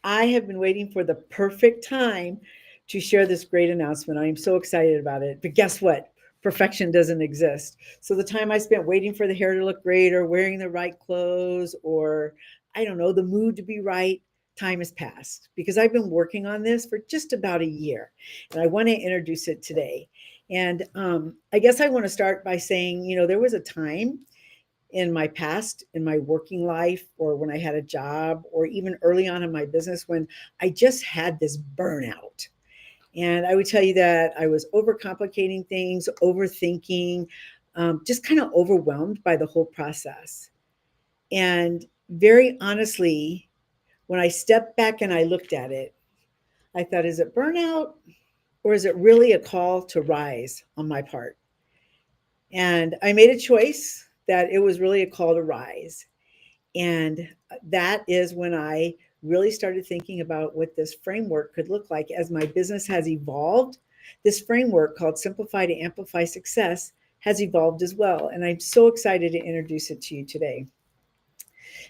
I have been waiting for the perfect time to share this great announcement. I am so excited about it. But guess what? Perfection doesn't exist. So the time I spent waiting for the hair to look great or wearing the right clothes or I don't know, the mood to be right, time has passed because I've been working on this for just about a year and I want to introduce it today. And I guess I want to start by saying, there was a time in my past, in my working life, or when I had a job, or even early on in my business, when I just had this burnout. And I would tell you that I was overcomplicating things, overthinking, just kind of overwhelmed by the whole process. And very honestly, when I stepped back and I looked at it, I thought, is it burnout or is it really a call to rise on my part? And I made a choice that it was really a call to rise. And that is when I really started thinking about what this framework could look like as my business has evolved. This framework called Simplify to Amplify Success has evolved as well. And I'm so excited to introduce it to you today.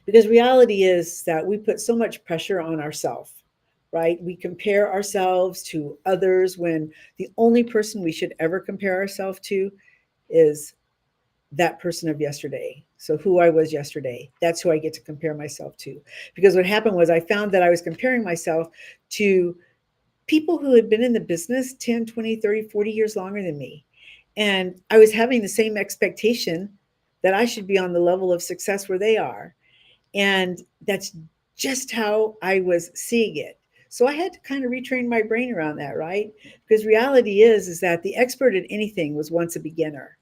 Because reality is that we put so much pressure on ourselves, right? We compare ourselves to others when the only person we should ever compare ourselves to is that person of yesterday. So who I was yesterday, that's who I get to compare myself to. Because what happened was I found that I was comparing myself to people who had been in the business 10, 20, 30, 40 years longer than me. And I was having the same expectation that I should be on the level of success where they are. And that's just how I was seeing it. So I had to kind of retrain my brain around that, right? Because reality is that the expert at anything was once a beginner.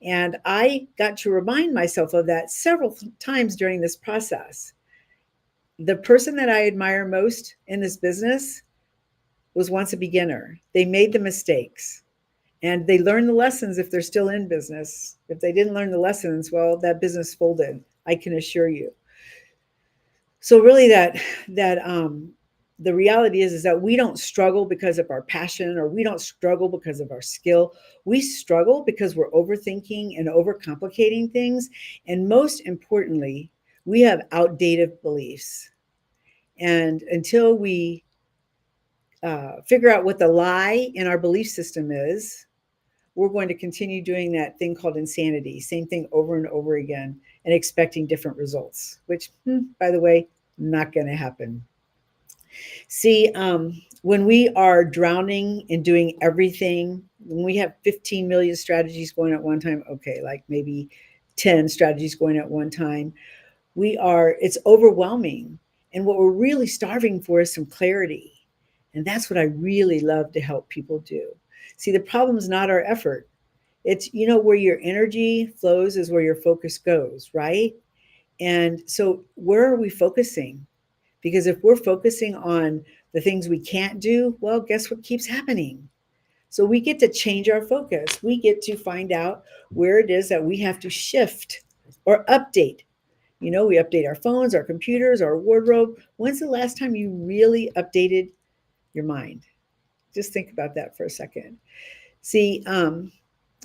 And I got to remind myself of that several times during this process. The person that I admire most in this business was once a beginner. They made the mistakes and they learned the lessons if they're still in business. If they didn't learn the lessons, well, that business folded, I can assure you. So really that the reality is that we don't struggle because of our passion or we don't struggle because of our skill. We struggle because we're overthinking and overcomplicating things. And most importantly, we have outdated beliefs. And until we figure out what the lie in our belief system is, we're going to continue doing that thing called insanity, same thing over and over again, and expecting different results, which, by the way, not going to happen. See, when we are drowning in doing everything, when we have 15 million strategies going at one time, okay, like maybe 10 strategies going at one time, it's overwhelming. And what we're really starving for is some clarity. And that's what I really love to help people do. See, the problem is not our effort. It's, where your energy flows is where your focus goes, right? And so, where are we focusing? Because if we're focusing on the things we can't do, well, guess what keeps happening? So, we get to change our focus. We get to find out where it is that we have to shift or update. We update our phones, our computers, our wardrobe. When's the last time you really updated your mind? Just think about that for a second. See,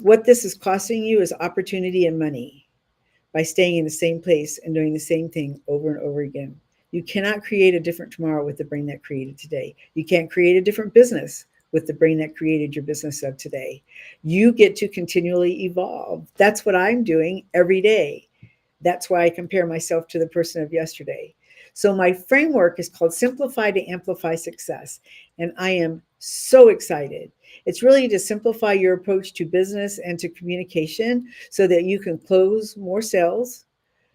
what this is costing you is opportunity and money by staying in the same place and doing the same thing over and over again. You cannot create a different tomorrow with the brain that created today. You can't create a different business with the brain that created your business of today. You get to continually evolve. That's what I'm doing every day. That's why I compare myself to the person of yesterday. So my framework is called Simplify to Amplify Success. And I am so excited. It's really to simplify your approach to business and to communication so that you can close more sales,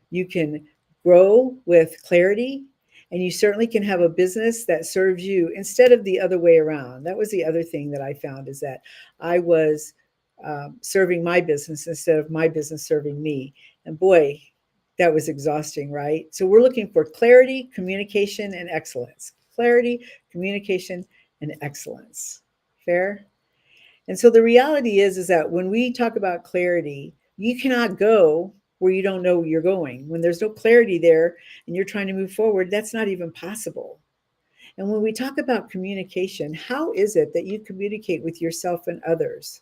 you can grow with clarity, and you certainly can have a business that serves you instead of the other way around. That was the other thing that I found is that I was serving my business instead of my business serving me. And boy, that was exhausting, right? So we're looking for clarity, communication, and excellence. Clarity, communication, and excellence. Fair? And so the reality is that when we talk about clarity, you cannot go where you don't know you're going. When there's no clarity there and you're trying to move forward, that's not even possible. And when we talk about communication, how is it that you communicate with yourself and others?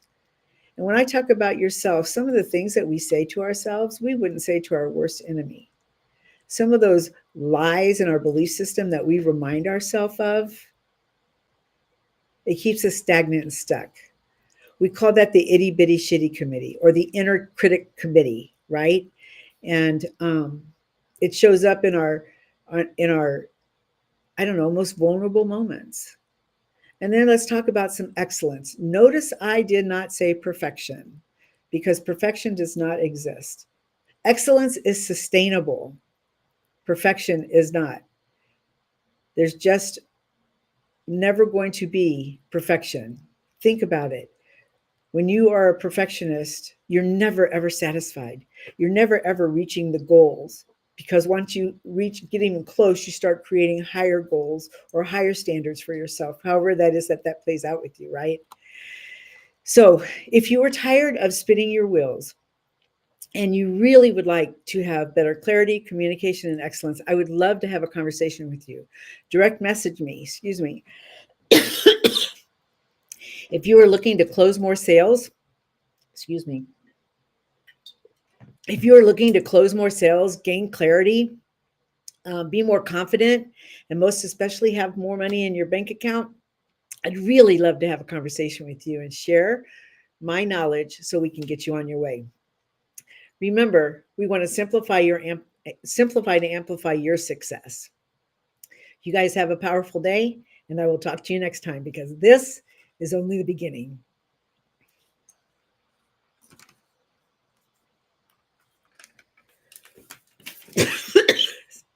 And when I talk about yourself, some of the things that we say to ourselves, we wouldn't say to our worst enemy. some of those lies in our belief system that we remind ourselves of, it keeps us stagnant and stuck. We call that the itty bitty shitty committee or the inner critic committee, right? And it shows up in our I don't know, most vulnerable moments. And then let's talk about some excellence. Notice I did not say perfection because perfection does not exist. Excellence is sustainable. Perfection is not. There's just never going to be perfection. Think about it. When you are a perfectionist, you're never ever satisfied. You're never ever reaching the goals because once you get even close, you start creating higher goals or higher standards for yourself, however that is that plays out with you, right? So if you are tired of spinning your wheels and you really would like to have better clarity, communication, and excellence, I would love to have a conversation with you. Direct message me, excuse me. If you are looking to close more sales, excuse me. If you are looking to close more sales, gain clarity, be more confident, and most especially have more money in your bank account, I'd really love to have a conversation with you and share my knowledge so we can get you on your way. Remember, we want to simplify to amplify your success. You guys have a powerful day, and I will talk to you next time because this is only the beginning.